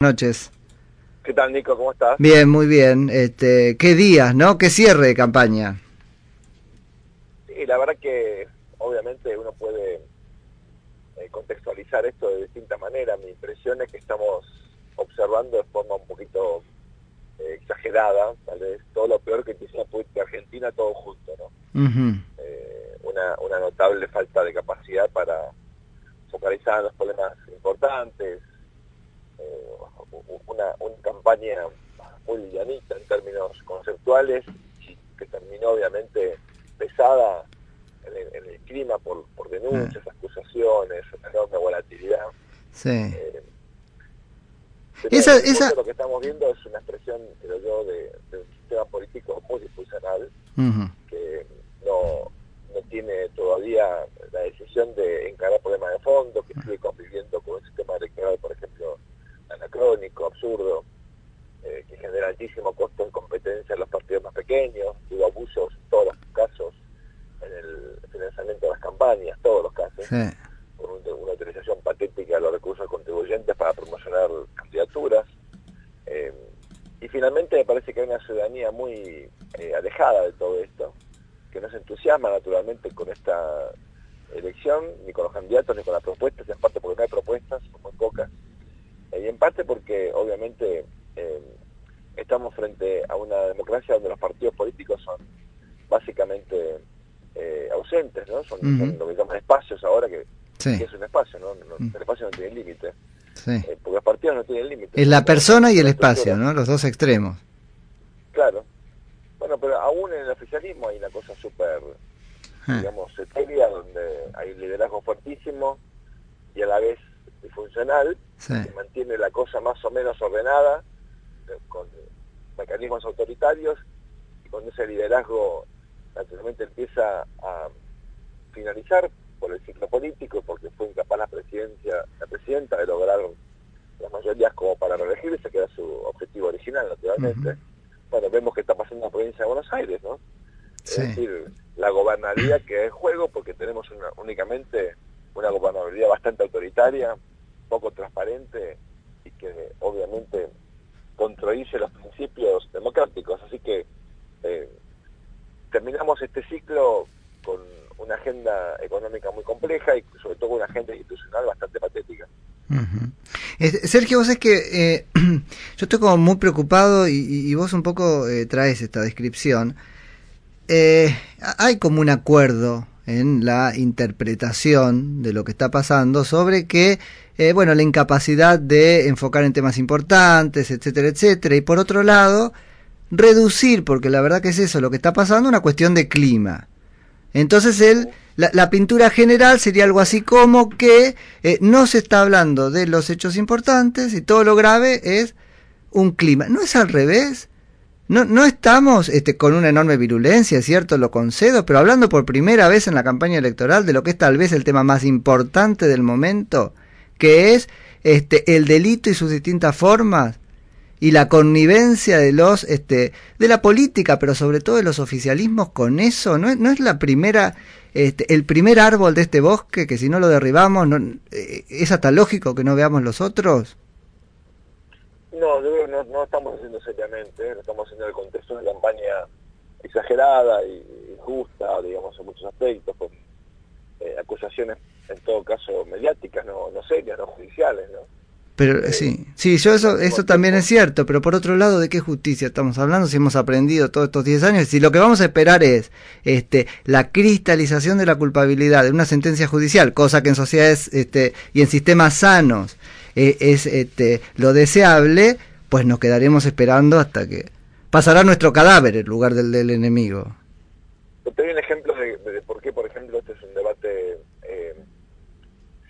Noches. ¿Qué tal, Nico? ¿Cómo estás? Bien, muy bien. Qué días, ¿no? Qué cierre de campaña. Sí, la verdad que obviamente uno puede contextualizar esto de distinta manera. Mi impresión es que estamos observando de forma un poquito exagerada, tal vez todo lo peor que quisiera política argentina todo junto, ¿no? Uh-huh. Una notable falta de capacidad para focalizar los problemas importantes, una campaña muy livianita en términos conceptuales y que terminó obviamente pesada en el clima por denuncias, acusaciones, una enorme volatilidad. Sí. Pero en el fondo lo que estamos viendo es una expresión, creo yo, de un sistema político muy disfuncional, Uh-huh. que no tiene todavía la decisión de encarar problemas de fondo, que sigue conviviendo con un sistema electoral, por ejemplo, anacrónico, absurdo, que genera altísimo costo de competencia en los partidos más pequeños, hubo abusos en todos los casos en el financiamiento de las campañas, todos los casos, Sí. por una utilización patética de los recursos contribuyentes para promocionar candidaturas. Y finalmente me parece que hay una ciudadanía muy alejada de todo esto, que no se entusiasma naturalmente con esta elección, ni con los candidatos, ni con las propuestas, en parte porque no hay propuestas, son muy pocas, y en parte porque obviamente estamos frente a una democracia donde los partidos políticos son básicamente ausentes, ¿no? Son lo que llaman espacios ahora, que es un espacio, ¿no? El espacio no tiene límite. Sí. Porque los partidos no tienen límite. Es la persona y el espacio, ¿no? Los dos extremos. Claro. Bueno, pero aún en el oficialismo hay una cosa súper, digamos, etérea, donde hay un liderazgo fuertísimo y a la vez disfuncional, que mantiene la cosa más o menos ordenada, con mecanismos autoritarios, y cuando ese liderazgo naturalmente empieza a finalizar por el ciclo político, porque fue incapaz la presidenta de lograr las mayorías como para reelegirse, que era su objetivo original, naturalmente. Uh-huh. Bueno, vemos que está pasando en la provincia de Buenos Aires, ¿no? Sí. Es decir, la gobernabilidad que es juego, porque tenemos únicamente una gobernabilidad bastante autoritaria, poco transparente, y que obviamente contradice los principios democráticos. Así que terminamos este ciclo con una agenda económica muy compleja y sobre todo una agenda institucional bastante patética. Uh-huh. Sergio, vos es que yo estoy como muy preocupado y vos un poco traes esta descripción. Hay como un acuerdo en la interpretación de lo que está pasando sobre que, bueno, la incapacidad de enfocar en temas importantes, etcétera, etcétera, y por otro lado, reducir, porque la verdad que es eso lo que está pasando, una cuestión de clima. Entonces la pintura general sería algo así como que no se está hablando de los hechos importantes y todo lo grave es un clima. ¿No es al revés? No estamos con una enorme virulencia, es cierto, lo concedo, pero hablando por primera vez en la campaña electoral de lo que es tal vez el tema más importante del momento, que es el delito y sus distintas formas, y la connivencia de de la política, pero sobre todo de los oficialismos con eso. ¿No es la primera, el primer árbol de este bosque, que si no lo derribamos, es hasta lógico que no veamos los otros? No, yo creo que no estamos haciendo seriamente, lo estamos haciendo en el contexto de una campaña exagerada y injusta, digamos, en muchos aspectos, con acusaciones, en todo caso, mediáticas, no serias, no judiciales, ¿no? Pero sí, yo eso también es cierto, pero por otro lado, ¿de qué justicia estamos hablando si hemos aprendido todos estos 10 años? Si lo que vamos a esperar es la cristalización de la culpabilidad de una sentencia judicial, cosa que en sociedades y en sistemas sanos es lo deseable, pues nos quedaremos esperando hasta que pasará nuestro cadáver en lugar del enemigo. Te doy un ejemplo de por qué, por ejemplo, este es un debate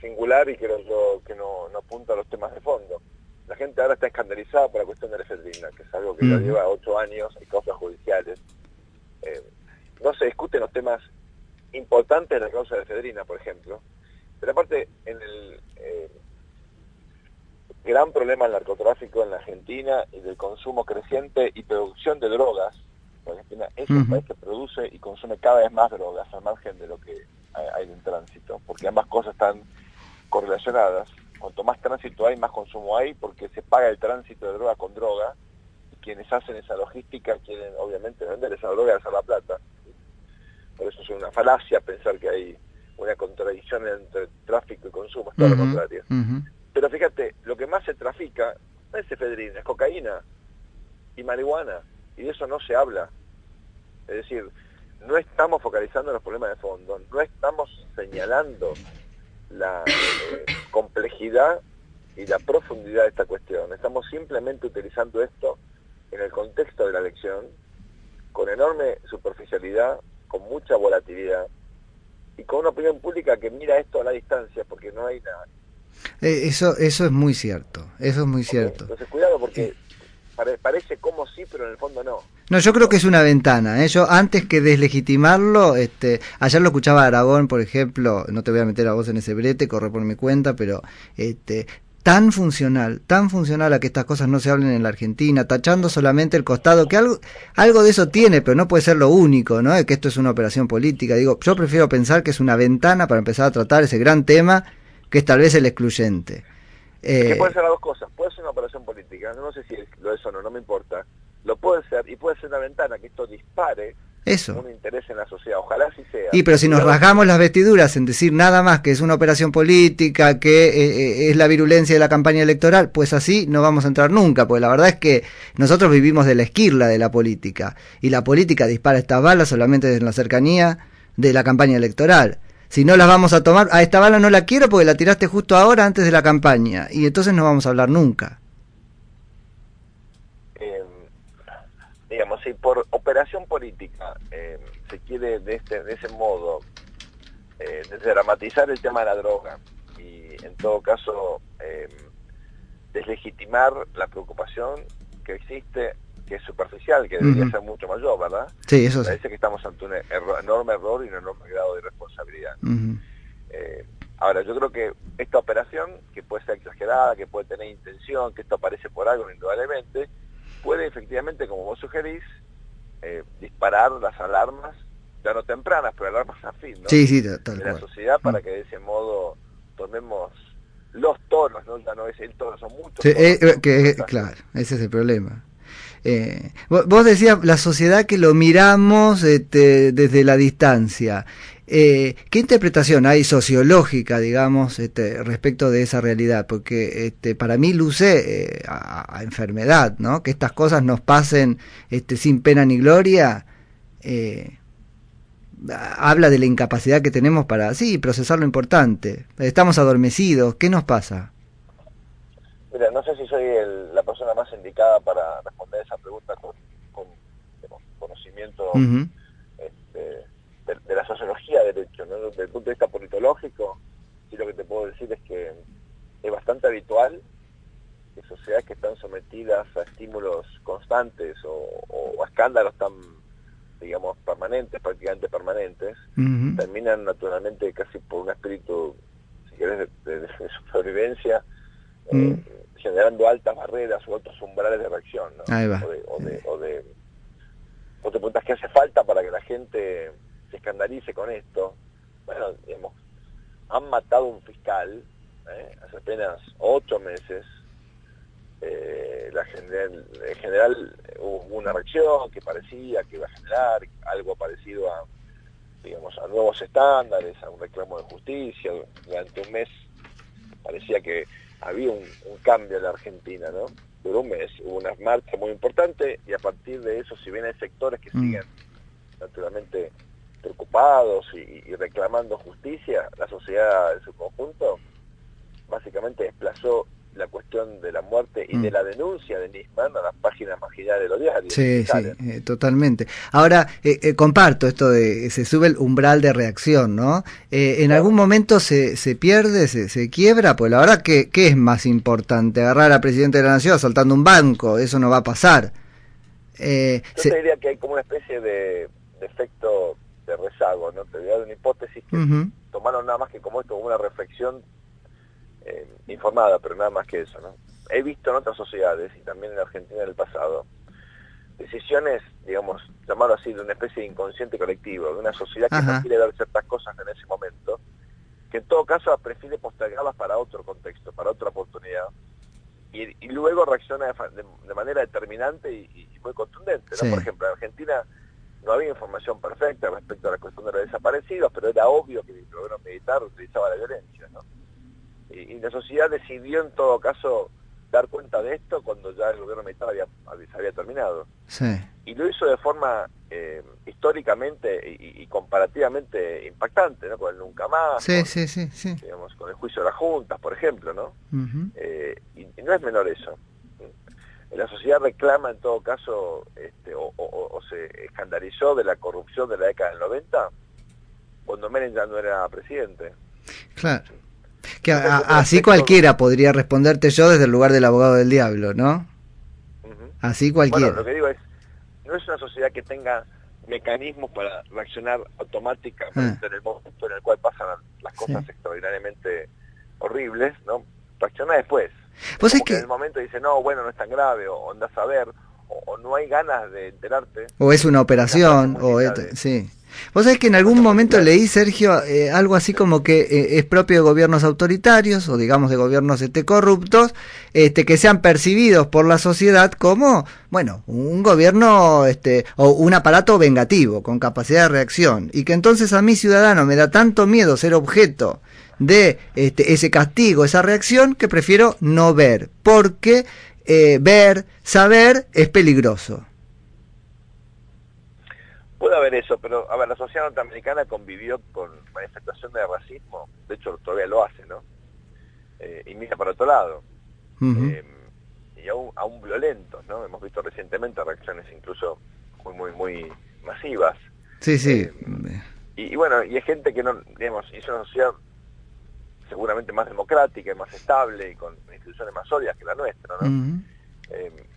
singular y creo yo que no apunta a los temas de fondo. La gente ahora está escandalizada por la cuestión de la efedrina, que es algo que ya lleva 8 años y causas judiciales. No se discuten los temas importantes de la causa de la efedrina, por ejemplo, pero aparte en el gran problema del narcotráfico en la Argentina y del consumo creciente y producción de drogas. Argentina es un país que produce y consume cada vez más drogas al margen de lo que hay en tránsito, porque ambas cosas están correlacionadas. Cuanto cuanto más tránsito hay, más consumo hay, porque se paga el tránsito de droga con droga, y quienes hacen esa logística quieren obviamente vender esa droga y hacer la plata. Por eso es una falacia pensar que hay una contradicción entre tráfico y consumo, es todo lo contrario. Pero fíjate, lo que más se trafica no es efedrina, es cocaína y marihuana, y de eso no se habla. Es decir, no estamos focalizando en los problemas de fondo, no estamos señalando la complejidad y la profundidad de esta cuestión. Estamos simplemente utilizando esto en el contexto de la elección, con enorme superficialidad, con mucha volatilidad, y con una opinión pública que mira esto a la distancia, porque no hay nada. Eso es muy cierto, eso es muy cierto. Entonces cuidado, porque parece como sí, pero en el fondo no. No, yo creo que es una ventana, ¿eh? Yo antes que deslegitimarlo, ayer lo escuchaba a Aragón, por ejemplo, no te voy a meter a vos en ese brete, corre por mi cuenta, pero tan funcional a que estas cosas no se hablen en la Argentina, tachando solamente el costado, que algo de eso tiene, pero no puede ser lo único, ¿no? Que esto es una operación política. Digo, yo prefiero pensar que es una ventana para empezar a tratar ese gran tema, que es tal vez el excluyente. Que puede ser las dos cosas, puede ser una operación política, no sé si lo es o no, no me importa. Lo puede ser, y puede ser una ventana que esto dispare un interés en la sociedad, ojalá así sea. Y pero si nos rasgamos las vestiduras en decir nada más que es una operación política, que es la virulencia de la campaña electoral, pues así no vamos a entrar nunca, porque la verdad es que nosotros vivimos de la esquirla de la política, y la política dispara estas balas solamente desde la cercanía de la campaña electoral. Si no las vamos a tomar, a esta bala no la quiero porque la tiraste justo ahora antes de la campaña, y entonces no vamos a hablar nunca. Digamos, si por operación política se quiere de ese modo desdramatizar el tema de la droga y en todo caso deslegitimar la preocupación que existe, que es superficial, que debería ser mucho mayor, ¿verdad? Sí, eso sí. Parece que estamos ante un enorme error y un enorme grado de irresponsabilidad. Ahora, yo creo que esta operación, que puede ser exagerada, que puede tener intención, que esto aparece por algo indudablemente, puede efectivamente, como vos sugerís, disparar las alarmas, ya no tempranas, pero alarmas a fin, ¿no? Sí, tal de cual. La sociedad, para que de ese modo tomemos los tonos, ¿no? Ya no es el tono, son muchos Sí, tonos. claro, ese es el problema. Vos decías la sociedad que lo miramos desde la distancia. ¿Qué interpretación hay sociológica, digamos, respecto de esa realidad? Porque para mí luce a enfermedad, ¿no? Que estas cosas nos pasen sin pena ni gloria. Habla de la incapacidad que tenemos para, procesar lo importante. Estamos adormecidos. ¿Qué nos pasa? Mira, no sé si soy la persona más indicada para responder esa pregunta con conocimiento de la sociología del hecho, ¿no? Desde el punto de vista politológico, sí, lo que te puedo decir es que es bastante habitual que sociedades que están sometidas a estímulos constantes o a escándalos tan, digamos, permanentes, prácticamente permanentes, terminan naturalmente casi por un espíritu, si querés, de supervivencia, generando altas barreras o altos umbrales de reacción, ¿no? Ahí va. O te preguntas qué hace falta para que la gente se escandalice con esto. Bueno, digamos, han matado un fiscal hace apenas 8 meses. En general hubo una reacción que parecía que iba a generar algo parecido a, digamos, a nuevos estándares, a un reclamo de justicia. Durante un mes parecía que había un cambio en la Argentina, ¿no? Duró un mes, hubo una marcha muy importante y a partir de eso, si bien hay sectores que siguen naturalmente preocupados y reclamando justicia, la sociedad en su conjunto básicamente desplazó la cuestión de la muerte y de la denuncia de Nisman a las páginas marginales de los diarios. Sí, totalmente. Ahora, comparto esto de se sube el umbral de reacción, ¿no? ¿En algún momento se pierde, se quiebra? Pues la verdad, ¿qué es más importante? ¿Agarrar al presidente de la nación asaltando un banco? Eso no va a pasar. Yo te diría que hay como una especie de efecto de rezago, ¿no? Te voy a dar una hipótesis que tomaron nada más que como esto, como una reflexión informada, pero nada más que eso, ¿no? He visto en otras sociedades, y también en Argentina en el pasado, decisiones, digamos, llamarlo así, de una especie de inconsciente colectivo, de una sociedad que no quiere ver ciertas cosas en ese momento, que en todo caso prefiere postergarlas para otro contexto, para otra oportunidad, y luego reacciona de manera determinante y muy contundente, ¿no? Sí. Por ejemplo, en Argentina no había información perfecta respecto a la cuestión de los desaparecidos, pero era obvio que el gobierno militar utilizaba la violencia, ¿no? Y la sociedad decidió en todo caso dar cuenta de esto cuando ya el gobierno militar se había terminado. Sí. Y lo hizo de forma históricamente y comparativamente impactante, ¿no? Con el Nunca Más, Sí, con, sí. digamos, con el juicio de las juntas, por ejemplo, ¿no? Uh-huh. Y no es menor eso. La sociedad reclama en todo caso, o se escandalizó de la corrupción de la década del 90, cuando Menem ya no era presidente. Claro. Que así cualquiera podría responderte yo desde el lugar del abogado del diablo, ¿no? Uh-huh. Así cualquiera. Bueno, lo que digo es, no es una sociedad que tenga mecanismos para reaccionar automáticamente en el momento en el cual pasan las cosas extraordinariamente horribles, ¿no? Reacciona después. ¿Vos Como es que en el momento dice, no, bueno, no es tan grave, o andás a ver, o no hay ganas de enterarte. O es una operación, o sí. Vos sabés que en algún momento leí, Sergio, algo así como que es propio de gobiernos autoritarios, o digamos de gobiernos corruptos, que sean percibidos por la sociedad como, bueno, un gobierno o un aparato vengativo, con capacidad de reacción, y que entonces a mí, ciudadano, me da tanto miedo ser objeto de ese castigo, esa reacción, que prefiero no ver, porque ver, saber, es peligroso. Puede haber eso, pero a ver, la sociedad norteamericana convivió con manifestación de racismo, de hecho todavía lo hace, ¿no? Y mira para otro lado. Uh-huh. Y aún violentos, ¿no? Hemos visto recientemente reacciones incluso muy masivas. Sí. Y bueno, y hay gente que no, digamos, es una sociedad seguramente más democrática y más estable y con instituciones más sólidas que la nuestra, ¿no? Uh-huh.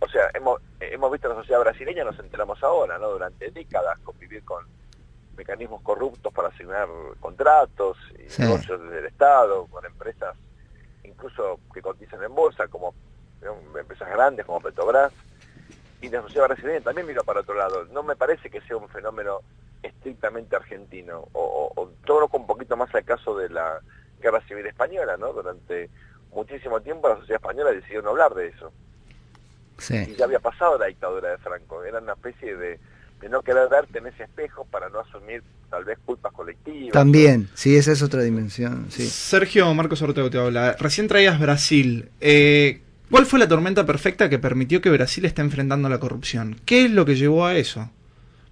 O sea, hemos visto en la sociedad brasileña, nos enteramos ahora, ¿no? Durante décadas convivir con mecanismos corruptos para asignar contratos y negocios desde el Estado, con empresas incluso que cotizan en bolsa, como empresas grandes como Petrobras, y la sociedad brasileña también mira para otro lado. No me parece que sea un fenómeno estrictamente argentino, o todo con un poquito más al caso de la Guerra Civil Española, ¿no? Durante muchísimo tiempo la sociedad española decidió no hablar de eso. Sí. Y ya había pasado la dictadura de Franco, era una especie de no querer verte en ese espejo para no asumir tal vez culpas colectivas. También, sí, esa es otra dimensión. Sí. Sergio, Marcos Ortega te habla. Recién traías Brasil. ¿Cuál fue la tormenta perfecta que permitió que Brasil esté enfrentando la corrupción? ¿Qué es lo que llevó a eso?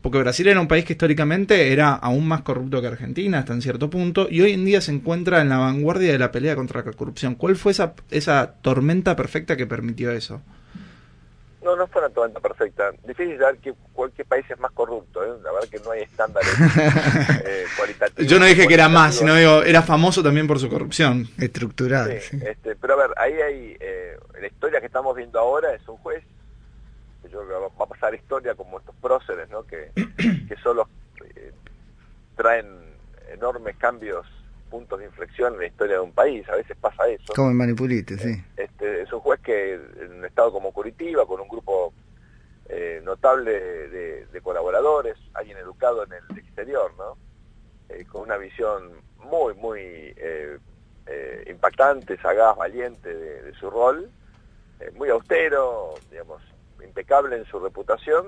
Porque Brasil era un país que históricamente era aún más corrupto que Argentina hasta en cierto punto, y hoy en día se encuentra en la vanguardia de la pelea contra la corrupción. ¿Cuál fue esa tormenta perfecta que permitió eso? No fue una tormenta perfecta. Difícil saber que cualquier país es más corrupto, ¿eh? La verdad que no hay estándares cualitativos. Yo no dije que era más, sino digo, era famoso también por su corrupción. Estructural. Sí. Pero a ver, ahí hay, la historia que estamos viendo ahora es un juez, que yo creo que va a pasar historia como estos próceres, ¿no? Que solo traen enormes cambios, puntos de inflexión en la historia de un país. A veces pasa eso. Como el Manipulite, sí. Es un juez que en un estado como Curitiba, con un grupo notable de colaboradores, alguien educado en el exterior, ¿no? Con una visión muy impactante, sagaz, valiente de su rol, muy austero, digamos, impecable en su reputación,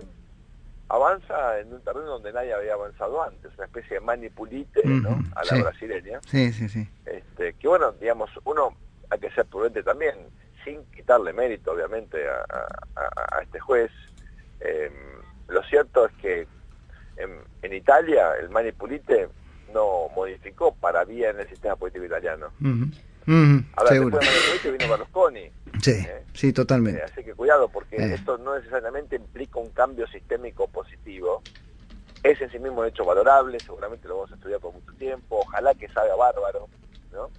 avanza en un terreno donde nadie había avanzado antes, una especie de Manipulite, ¿no? A la brasileña. Sí. Que bueno, digamos, uno hay que ser prudente también, sin quitarle mérito, obviamente, a este juez. Lo cierto es que en Italia el Manipulite no modificó para bien el sistema político italiano. A ver, seguro. después de Manipulite vino Berlusconi. Sí, totalmente. Así que cuidado, porque esto no necesariamente implica un cambio sistémico positivo. Es en sí mismo un hecho valorable, seguramente lo vamos a estudiar por mucho tiempo, ojalá que salga bárbaro, ¿no?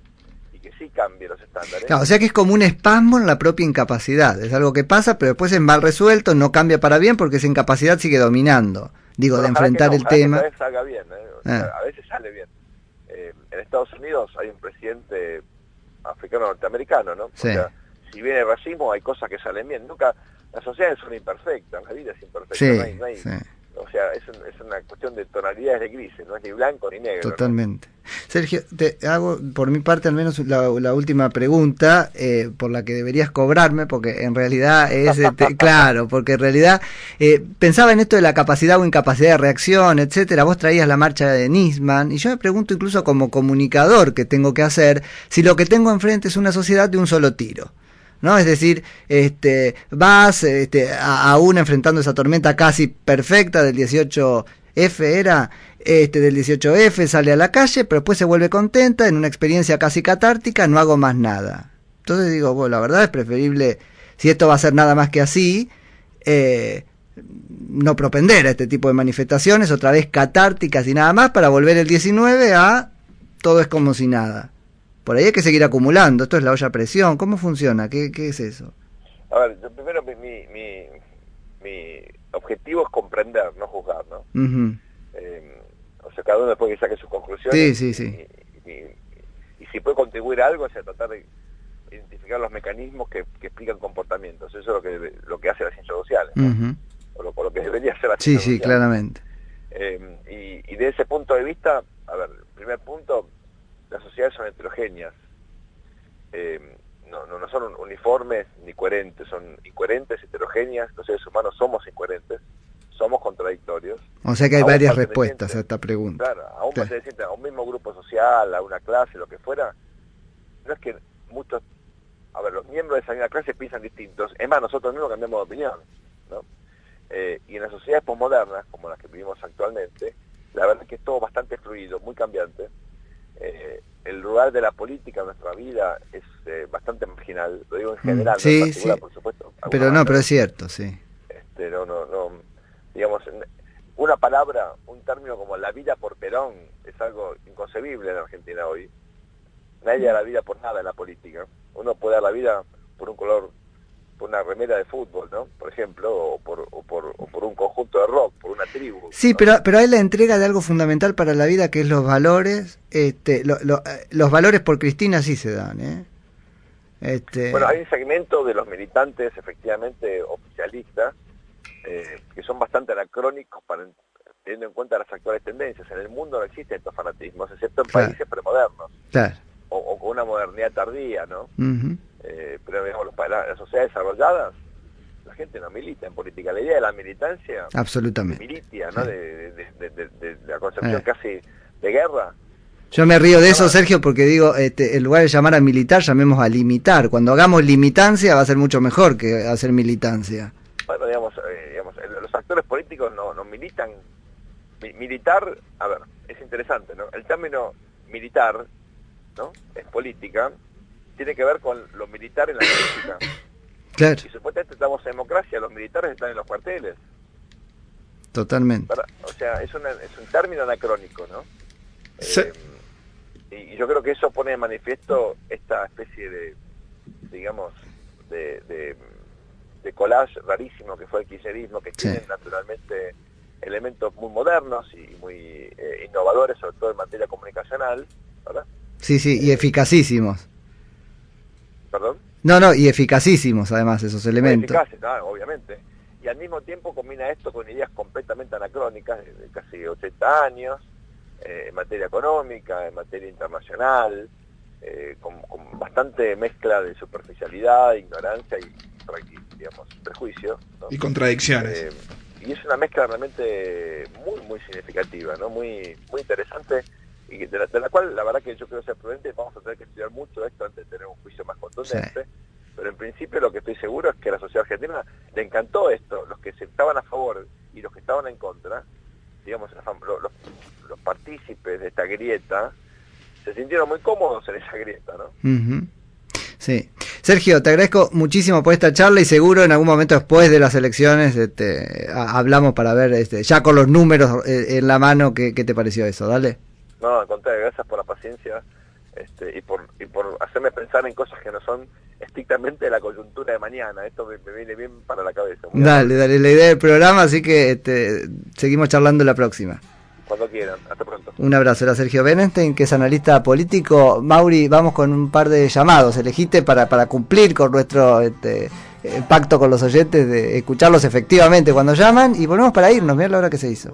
Y que sí cambie los estándares. Claro, o sea que es como un espasmo en la propia incapacidad, es algo que pasa, pero después es mal resuelto, no cambia para bien porque esa incapacidad sigue dominando, digo, pero de enfrentar el tema. Que esta vez salga bien, o sea, a veces sale bien. En Estados Unidos hay un presidente africano-norteamericano, ¿no? O sea, si viene el racismo hay cosas que salen bien, nunca, las sociedades son imperfectas, la vida es imperfecta, o sea, es una cuestión de tonalidades de grises, no es ni blanco ni negro. Totalmente. ¿No? Sergio, te hago por mi parte al menos la última pregunta, por la que deberías cobrarme, porque en realidad es, claro, porque en realidad pensaba en esto de la capacidad o incapacidad de reacción, etcétera. Vos traías la marcha de Nisman, y yo me pregunto incluso como comunicador que tengo que hacer, si lo que tengo enfrente es una sociedad de un solo tiro, ¿no? Es decir, vas aún enfrentando esa tormenta casi perfecta del 18F era, del 18F, sale a la calle, pero después se vuelve contenta, en una experiencia casi catártica, no hago más nada. Entonces digo, bueno, la verdad es preferible, si esto va a ser nada más que así, no propender a este tipo de manifestaciones, otra vez catárticas y nada más, para volver el 19 a todo es como si nada. Por ahí hay que seguir acumulando, esto es la olla a presión. ¿Cómo funciona? ¿Qué es eso? A ver, yo primero mi objetivo es comprender, no juzgar, ¿no? Uh-huh. O sea, cada uno después que saque sus conclusiones. Sí. Y si puede contribuir a algo, o sea, tratar de identificar los mecanismos que explican comportamientos. Eso es lo que hace la ciencia social, ¿no? Uh-huh. O lo que debería hacer la ciencia social. Sí, claramente. Y de ese punto de vista, a ver, primer punto, las sociedades son heterogéneas, no son uniformes ni coherentes, son incoherentes, heterogéneas. Los seres humanos somos incoherentes, somos contradictorios. O sea que hay varias respuestas a esta pregunta. Claro, aún perteneciente a un mismo grupo social, a una clase, lo que fuera, no es que muchos, a ver, los miembros de esa misma clase piensan distintos, es más, nosotros mismos cambiamos de opinión, ¿no? Y en las sociedades posmodernas, como las que vivimos actualmente, la verdad es que es todo bastante fluido, muy cambiante. El lugar de la política en nuestra vida es bastante marginal, lo digo en general, no en particular, por supuesto. Pero es cierto, sí. Digamos, una palabra, un término como la vida por Perón es algo inconcebible en Argentina hoy. Nadie da la vida por nada en la política. Uno puede dar la vida por un color, por una remera de fútbol, ¿no? Por ejemplo, o por un conjunto de rock, por una tribu. Sí, ¿no? pero hay la entrega de algo fundamental para la vida, que es los valores. Los valores por Cristina sí se dan, ¿eh? Bueno, hay un segmento de los militantes, efectivamente, oficialistas, que son bastante anacrónicos teniendo en cuenta las actuales tendencias. En el mundo no existen estos fanatismos, excepto en países premodernos. Claro. O con una modernidad tardía, ¿no? Uh-huh. Pero digamos, las sociedades desarrolladas, la gente no milita en política. La idea de la militancia, absolutamente, militia, ¿no? De la concepción casi de guerra. Yo me río de eso, Sergio, porque digo, en lugar de llamar a militar, llamemos a limitar. Cuando hagamos limitancia va a ser mucho mejor que hacer militancia. Bueno, digamos, los actores políticos no militan. Militar, a ver, es interesante, ¿no? El término militar, ¿no? En política tiene que ver con lo militar en la política. Claro. Y supuestamente estamos en democracia, los militares están en los cuarteles. Totalmente. O sea, es un término anacrónico, ¿no? Sí. Y yo creo que eso pone de manifiesto esta especie de, digamos, de collage rarísimo que fue el kirchnerismo, que tiene naturalmente elementos muy modernos y muy innovadores, sobre todo en materia comunicacional, ¿verdad? Sí, y eficacísimos. ¿Perdón? No, y eficacísimos además esos elementos. Muy eficaces, obviamente. Y al mismo tiempo combina esto con ideas completamente anacrónicas de casi 80 años, en materia económica, en materia internacional, con bastante mezcla de superficialidad, ignorancia y digamos, prejuicio, ¿no? Y contradicciones. Y es una mezcla realmente muy significativa, ¿no? Muy interesante, y de la cual la verdad que yo quiero ser prudente. Vamos a tener que estudiar mucho esto antes de tener un juicio más contundente. Sí. Pero en principio lo que estoy seguro es que a la sociedad argentina le encantó esto. Los que estaban a favor y los que estaban en contra, digamos, los partícipes de esta grieta se sintieron muy cómodos en esa grieta, ¿no? Uh-huh. Sí. Sergio, te agradezco muchísimo por esta charla, y seguro en algún momento después de las elecciones hablamos para ver, ya con los números en la mano, ¿qué te pareció eso? Dale. No, al contrario, gracias por la paciencia y por hacerme pensar en cosas que no son estrictamente de la coyuntura de mañana. Esto me viene bien para la cabeza. Dale, la idea del programa, así que seguimos charlando la próxima. Cuando quieran, hasta pronto. Un abrazo. Era Sergio Benestein, que es analista político. Mauri, vamos con un par de llamados. Elegiste para cumplir con nuestro pacto con los oyentes de escucharlos efectivamente cuando llaman y volvemos para irnos. Mirá la hora que se hizo.